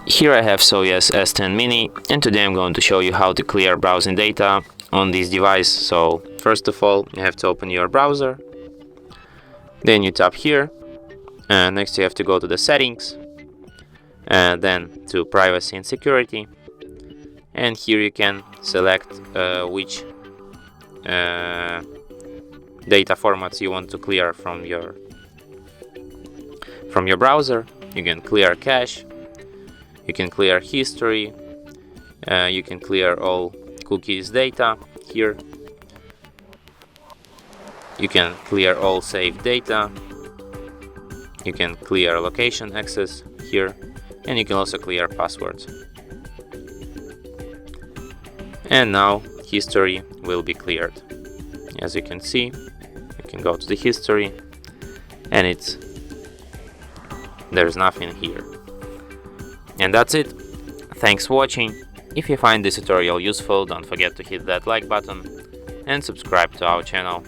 Here I have SOYES S10 mini, and today I'm going to show you how to clear browsing data on this device. So first of all, you have to open your browser, then you tap here, and next you have to go to the settings, and then to privacy and security, and here you can select which data formats you want to clear from your browser. You can clear cache, you can clear history, you can clear all cookies data here, you can clear all saved data, you can clear location access here, and you can also clear passwords. And now history will be cleared. As you can see, you can go to the history, and there's nothing here. And that's it. Thanks for watching. If you find this tutorial useful, don't forget to hit that like button and subscribe to our channel.